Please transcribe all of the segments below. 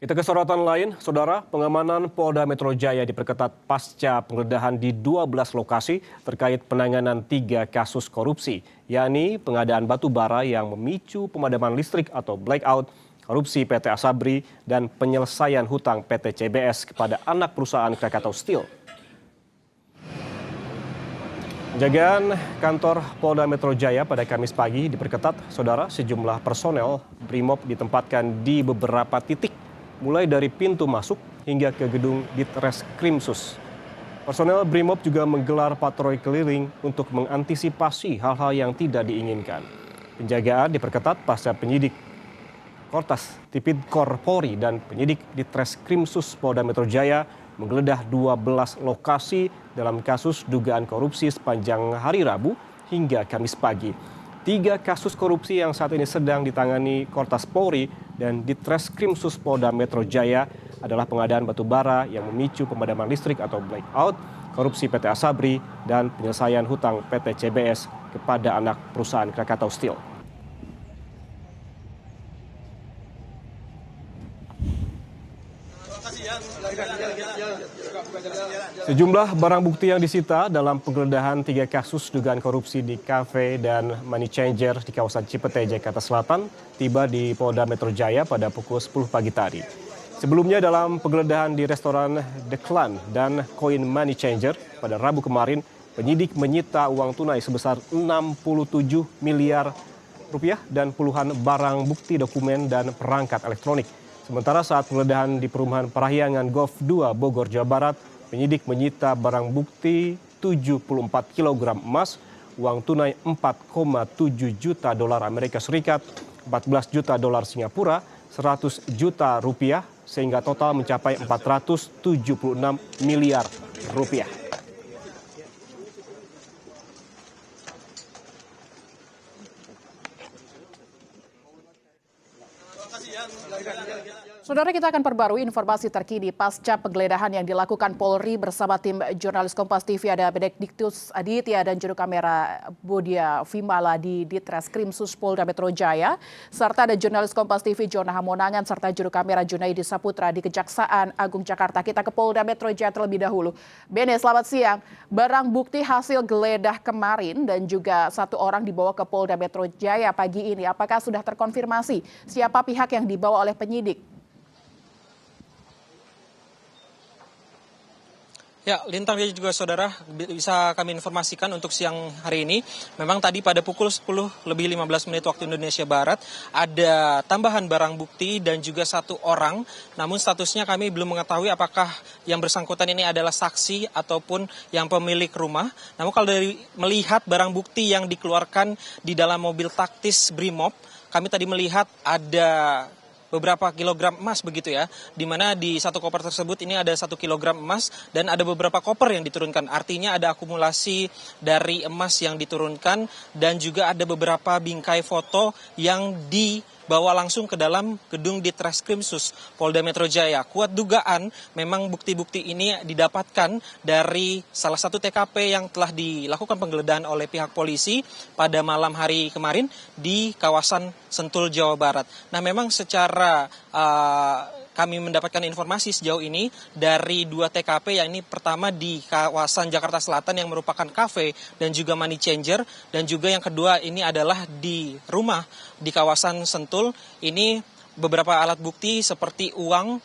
Kita ke sorotan lain, Saudara, pengamanan Polda Metro Jaya diperketat pasca penggeledahan di 12 lokasi terkait penanganan 3 kasus korupsi, yakni pengadaan batu bara yang memicu pemadaman listrik atau blackout, korupsi PT Asabri, dan penyelesaian hutang PT CBS kepada anak perusahaan Krakatau Steel. Penjagaan kantor Polda Metro Jaya pada Kamis pagi diperketat, Saudara. Sejumlah personel Brimob ditempatkan di beberapa titik, mulai dari pintu masuk hingga ke gedung Ditreskrimsus. Personel Brimob juga menggelar patroli keliling untuk mengantisipasi hal-hal yang tidak diinginkan. Penjagaan diperketat pasca penyidik Kortas Tipidkor Polri dan penyidik Ditreskrimsus Polda Metro Jaya menggeledah 12 lokasi dalam kasus dugaan korupsi sepanjang hari Rabu hingga Kamis pagi. 3 kasus korupsi yang saat ini sedang ditangani Kortas Polri dan Ditreskrimsus Polda Metro Jaya adalah pengadaan batu bara yang memicu pemadaman listrik atau blackout, korupsi PT Asabri, dan penyelesaian hutang PT CBS kepada anak perusahaan Krakatau Steel. Sejumlah barang bukti yang disita dalam penggeledahan 3 kasus dugaan korupsi di kafe dan money changer di kawasan Cipete, Jakarta Selatan tiba di Polda Metro Jaya pada pukul 10 pagi tadi. Sebelumnya dalam penggeledahan di restoran The Clan dan Coin Money Changer pada Rabu kemarin, penyidik menyita uang tunai sebesar 67 miliar rupiah dan puluhan barang bukti dokumen dan perangkat elektronik. Sementara saat penggeledahan di perumahan Parahyangan Golf 2 Bogor, Jawa Barat, penyidik menyita barang bukti 74 kg emas, uang tunai 4,7 juta dolar Amerika Serikat, 14 juta dolar Singapura, 100 juta rupiah, sehingga total mencapai 476 miliar rupiah. Saudara, kita akan perbarui informasi terkini pasca penggeledahan yang dilakukan Polri bersama tim jurnalis Kompas TV ada Benediktus Aditya dan juru kamera Bodia Vimala di Ditreskrimsus Polda Metro Jaya, serta ada jurnalis Kompas TV Jona Hamonangan serta juru kamera Junaidi Saputra di Kejaksaan Agung Jakarta. Kita ke Polda Metro Jaya terlebih dahulu. Bene, selamat siang. Barang bukti hasil geledah kemarin dan juga 1 orang dibawa ke Polda Metro Jaya pagi ini. Apakah sudah terkonfirmasi siapa pihak yang dibawa oleh penyidik? Ya, Lintang dan juga saudara, bisa kami informasikan untuk siang hari ini. Memang tadi pada pukul 10:15 waktu Indonesia Barat ada tambahan barang bukti dan juga 1 orang. Namun statusnya kami belum mengetahui apakah yang bersangkutan ini adalah saksi ataupun yang pemilik rumah. Namun kalau dari melihat barang bukti yang dikeluarkan di dalam mobil taktis Brimob, kami tadi melihat ada beberapa kilogram emas begitu ya, di mana di 1 koper tersebut ini ada 1 kilogram emas dan ada beberapa koper yang diturunkan. Artinya ada akumulasi dari emas yang diturunkan dan juga ada beberapa bingkai foto yang dibawa langsung ke dalam gedung Ditreskrimsus Polda Metro Jaya. Kuat dugaan memang bukti-bukti ini didapatkan dari salah satu TKP yang telah dilakukan penggeledahan oleh pihak polisi pada malam hari kemarin di kawasan Sentul, Jawa Barat. Nah, memang secara kami mendapatkan informasi sejauh ini dari 2 TKP, yang ini pertama di kawasan Jakarta Selatan yang merupakan kafe dan juga money changer, dan juga yang kedua ini adalah di rumah di kawasan Sentul. Ini beberapa alat bukti seperti uang,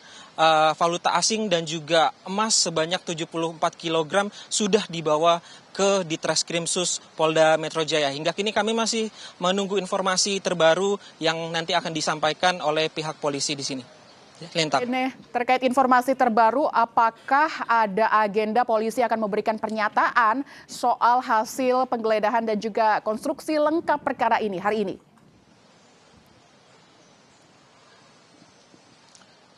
valuta asing dan juga emas sebanyak 74 kg sudah dibawa ke Ditreskrimsus Polda Metro Jaya. Hingga kini kami masih menunggu informasi terbaru yang nanti akan disampaikan oleh pihak polisi di sini. Lintang. Ini terkait informasi terbaru, apakah ada agenda polisi akan memberikan pernyataan soal hasil penggeledahan dan juga konstruksi lengkap perkara ini hari ini?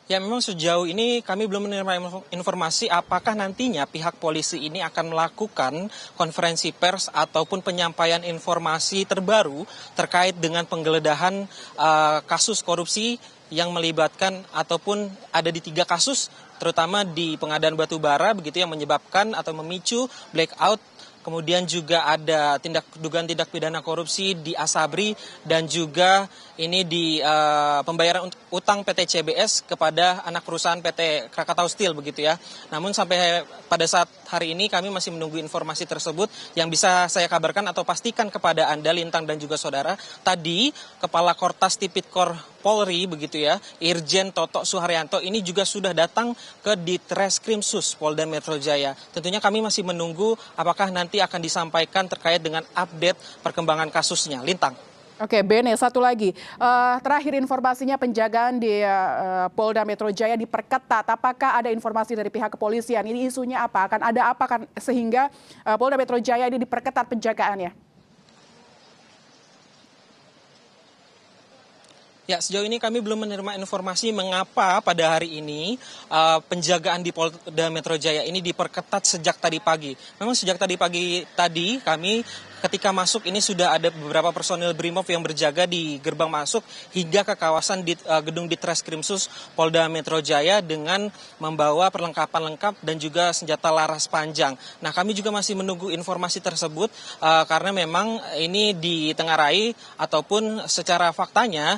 Ya, memang sejauh ini kami belum menerima informasi apakah nantinya pihak polisi ini akan melakukan konferensi pers ataupun penyampaian informasi terbaru terkait dengan penggeledahan kasus korupsi yang melibatkan ataupun ada di 3 kasus, terutama di pengadaan batu bara begitu yang menyebabkan atau memicu blackout kemudian juga ada dugaan tindak pidana korupsi di Asabri, dan juga ini di pembayaran utang PT CBS kepada anak perusahaan PT Krakatau Steel begitu ya. Namun sampai pada saat hari ini kami masih menunggu informasi tersebut. Yang bisa saya kabarkan atau pastikan kepada Anda, Lintang dan juga saudara, tadi Kepala Kortas Tipikor Polri begitu ya, Irjen Toto Suharyanto ini juga sudah datang ke Ditreskrimsus Polda Metro Jaya. Tentunya kami masih menunggu apakah nanti akan disampaikan terkait dengan update perkembangan kasusnya. Lintang. Oke, Bene, satu lagi. Terakhir informasinya penjagaan di Polda Metro Jaya diperketat. Apakah ada informasi dari pihak kepolisian? Ini isunya apa? Akan ada apa kan sehingga Polda Metro Jaya ini diperketat penjagaannya? Ya, sejauh ini kami belum menerima informasi mengapa pada hari ini penjagaan di Polda Metro Jaya ini diperketat sejak tadi pagi. Memang sejak tadi pagi tadi kami ketika masuk ini sudah ada beberapa personil Brimob yang berjaga di gerbang masuk hingga ke kawasan gedung Ditreskrimsus Polda Metro Jaya dengan membawa perlengkapan lengkap dan juga senjata laras panjang. Nah, kami juga masih menunggu informasi tersebut karena memang ini ditengarai ataupun secara faktanya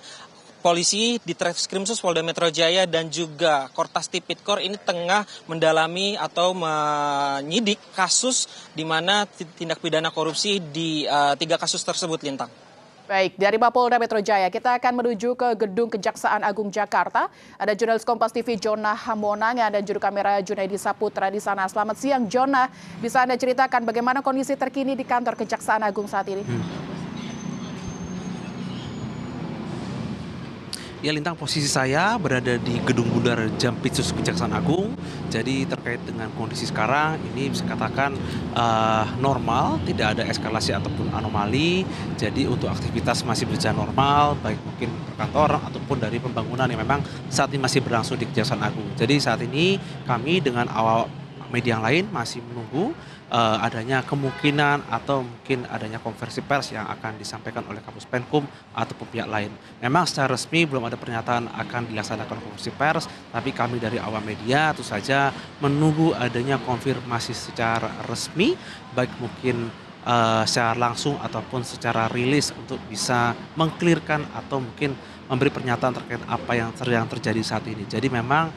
polisi di Ditreskrimsus Polda Metro Jaya dan juga Kortas Tipikor ini tengah mendalami atau menyidik kasus di mana tindak pidana korupsi di 3 kasus tersebut, Lintang. Baik, dari Mapolda Metro Jaya kita akan menuju ke Gedung Kejaksaan Agung Jakarta. Ada jurnalis Kompas TV Jona Hamonangan dan juru kamera Junaidi Saputra di sana. Selamat siang, Jona. Bisa Anda ceritakan bagaimana kondisi terkini di kantor Kejaksaan Agung saat ini? Ya, Lintang, posisi saya berada di Gedung Bundar Jampitsus Kejaksaan Agung. Jadi terkait dengan kondisi sekarang ini bisa katakan normal, tidak ada eskalasi ataupun anomali. Jadi untuk aktivitas masih berjalan normal, baik mungkin perkantoran ataupun dari pembangunan yang memang saat ini masih berlangsung di Kejaksaan Agung. Jadi saat ini kami dengan awal media yang lain masih menunggu adanya kemungkinan atau mungkin adanya konversi pers yang akan disampaikan oleh Kapus Penkum ataupun pihak lain. Memang secara resmi belum ada pernyataan akan dilaksanakan konversi pers, tapi kami dari awal media tentu saja menunggu adanya konfirmasi secara resmi, baik mungkin secara langsung ataupun secara rilis untuk bisa mengklirkan atau mungkin memberi pernyataan terkait apa yang terjadi saat ini. Jadi memang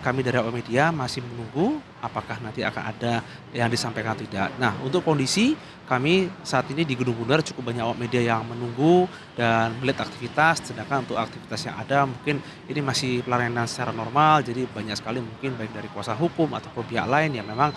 kami dari awal media masih menunggu apakah nanti akan ada yang disampaikan atau tidak. Nah, untuk kondisi kami saat ini di Gedung Bundar cukup banyak awak media yang menunggu dan melihat aktivitas, sedangkan untuk aktivitas yang ada mungkin ini masih pelayanan secara normal, jadi banyak sekali mungkin baik dari kuasa hukum ataupun pihak lain yang memang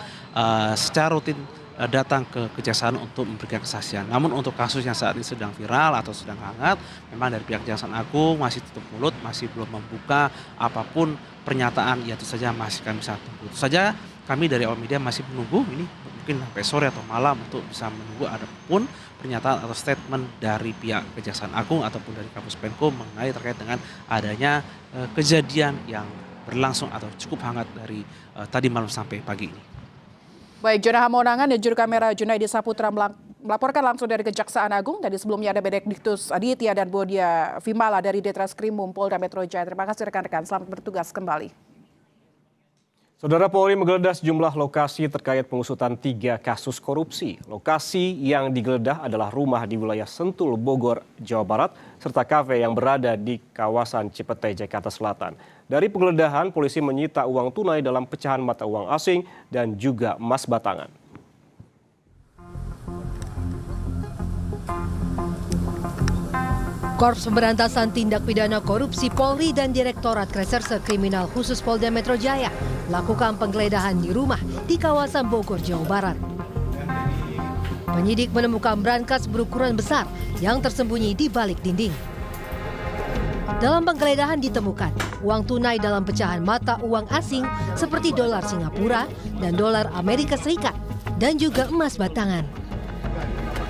secara rutin datang ke Kejaksaan untuk memberikan kesaksian. Namun untuk kasus yang saat ini sedang viral atau sedang hangat, memang dari pihak Kejaksaan Agung masih tutup mulut, masih belum membuka apapun pernyataan, ya itu saja masih kami bisa tunggu. Itu saja kami dari awal media masih menunggu, ini mungkin sampai sore atau malam untuk bisa menunggu ada pun pernyataan atau statement dari pihak Kejaksaan Agung ataupun dari Kapus Penkum mengenai terkait dengan adanya kejadian yang berlangsung atau cukup hangat dari tadi malam sampai pagi ini. Baik, Jona Hamonangan dan juru kamera Junaidi Saputra melaporkan langsung dari Kejaksaan Agung. Tadi sebelumnya ada Benediktus Aditya dan Bodia Vimala dari Ditreskrimum Polda Metro Jaya. Terima kasih rekan-rekan, selamat bertugas kembali. Saudara, Polri menggeledah sejumlah lokasi terkait pengusutan 3 kasus korupsi. Lokasi yang digeledah adalah rumah di wilayah Sentul, Bogor, Jawa Barat, serta kafe yang berada di kawasan Cipete, Jakarta Selatan. Dari penggeledahan, polisi menyita uang tunai dalam pecahan mata uang asing dan juga emas batangan. Korps Pemberantasan Tindak Pidana Korupsi Polri dan Direktorat Reserse Kriminal Khusus Polda Metro Jaya lakukan penggeledahan di rumah di kawasan Bogor, Jawa Barat. Penyidik menemukan brankas berukuran besar yang tersembunyi di balik dinding. Dalam penggeledahan ditemukan uang tunai dalam pecahan mata uang asing seperti dolar Singapura dan dolar Amerika Serikat dan juga emas batangan.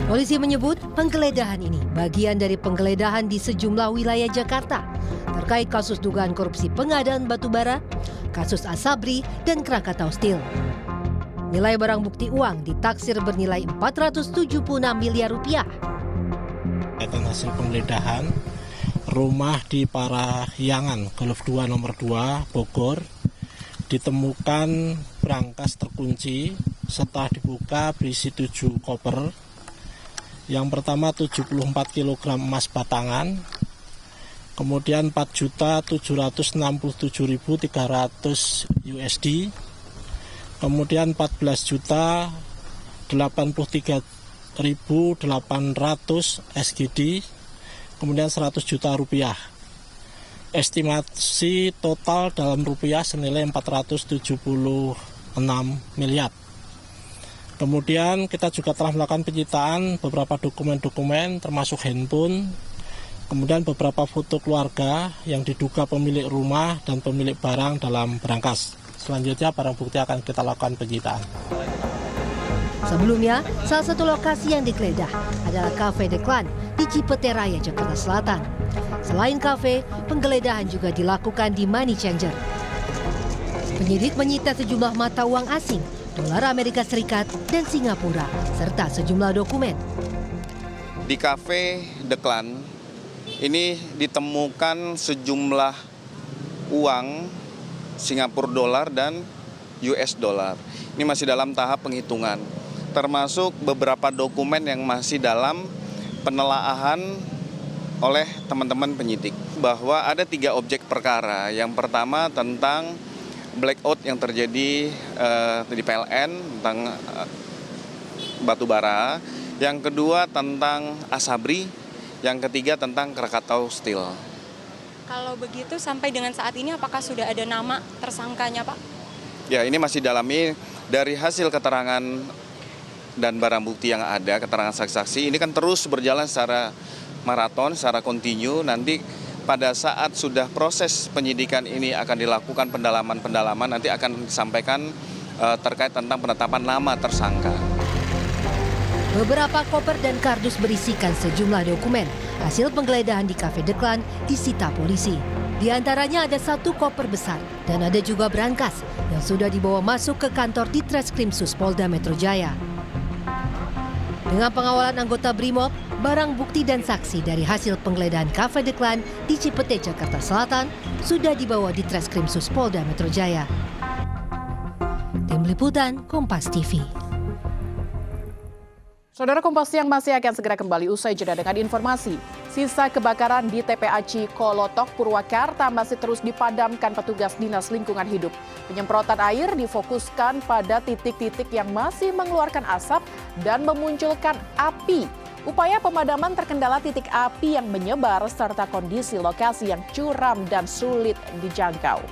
Polisi menyebut penggeledahan ini bagian dari penggeledahan di sejumlah wilayah Jakarta terkait kasus dugaan korupsi pengadaan batubara, kasus Asabri, dan Krakatau Steel. Nilai barang bukti uang ditaksir bernilai 476 miliar rupiah. Hasil penggeledahan rumah di Parahyangan, Golf 2 nomor 2, Bogor, ditemukan brankas terkunci setelah dibuka berisi 7 koper. Yang pertama 74 kg emas batangan, kemudian 4.767.300 USD, kemudian 14.083.800 SGD, kemudian 100 juta rupiah. Estimasi total dalam rupiah senilai 476 miliar. Kemudian kita juga telah melakukan penyitaan beberapa dokumen-dokumen termasuk handphone, kemudian beberapa foto keluarga yang diduga pemilik rumah dan pemilik barang dalam berangkas. Selanjutnya barang bukti akan kita lakukan penyitaan. Sebelumnya, salah satu lokasi yang digeledah adalah Cafe Deklan di Cipete Raya, Jakarta Selatan. Selain kafe, penggeledahan juga dilakukan di Money Changer. Penyidik menyita sejumlah mata uang asing, dolar Amerika Serikat dan Singapura, serta sejumlah dokumen. Di Cafe Deklan ini ditemukan sejumlah uang Singapura dolar dan US dolar. Ini masih dalam tahap penghitungan, termasuk beberapa dokumen yang masih dalam penelaahan oleh teman-teman penyidik. Bahwa ada 3 objek perkara. Yang pertama tentang blackout yang terjadi di PLN tentang batu bara, yang kedua tentang Asabri, yang ketiga tentang Krakatau Steel. Kalau begitu sampai dengan saat ini apakah sudah ada nama tersangkanya, Pak? Ya, ini masih dalami dari hasil keterangan dan barang bukti yang ada, keterangan saksi-saksi ini kan terus berjalan secara maraton, secara kontinu. Nanti pada saat sudah proses penyidikan ini akan dilakukan pendalaman, nanti akan disampaikan terkait tentang penetapan nama tersangka. Beberapa koper dan kardus berisikan sejumlah dokumen. Hasil penggeledahan di Cafe Deklan disita polisi. Di antaranya ada 1 koper besar dan ada juga berangkas yang sudah dibawa masuk ke kantor Ditreskrim Sus Polda Metro Jaya. Dengan pengawalan anggota Brimob, barang bukti dan saksi dari hasil penggeledahan Cafe Deklan di Cipete, Jakarta Selatan sudah dibawa di Treskrim Sus Polda Metro Jaya. Tim Liputan Kompas TV. Saudara, Kompas Siang masih akan segera kembali usai jeda dengan informasi. Sisa kebakaran di TPA Cikolotok, Purwakarta masih terus dipadamkan petugas Dinas Lingkungan Hidup. Penyemprotan air difokuskan pada titik-titik yang masih mengeluarkan asap dan memunculkan api. Upaya pemadaman terkendala titik api yang menyebar serta kondisi lokasi yang curam dan sulit dijangkau.